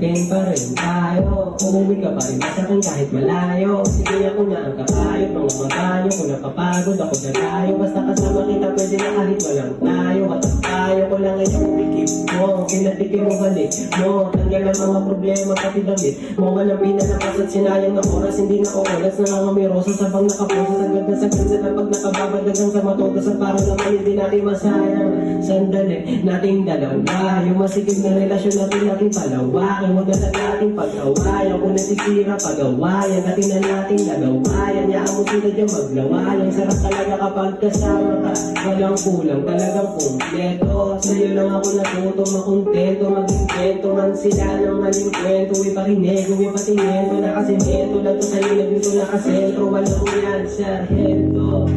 Mag-weekend pa rin tayo. Umuwi ka pa rin ba sa akin kahit malayo? Sige ako na ang kakayo, mga mabayo. Kung napapagod ako na tayo, basta kasama kita pwede na kahit walang tayo. Batas tayo ko lang ngayon umikip mo. Pinatikin mo balik mo, tanggal ang mga problema pati damit mo. Walang pinalakas at sinayang ng oras, hindi na oras. Nangangamirosa sa bang nakapuso, sagad na sagad sa pag nakababadagang sa matutas. Ang parang naman hindi natin masayang. Sandali, nating dalawa. Yung masikip na relasyon natin palawakin. Huwag na natin pag-awayan. Kung nasisira pag-awayan, natin na natin nagawayan. Yaan mo sila dyan maglawayan. Sarap talaga kapag kasama ka, walang kulang, talagang kumpleto. Sa'yo lang ako natuto, makontento, mag-invento man sila ng maling kwento. Uwi parinig, uwi patingento, nakasimento lang to sa'yo, nagdito nakasentro. Walang yan sa hento.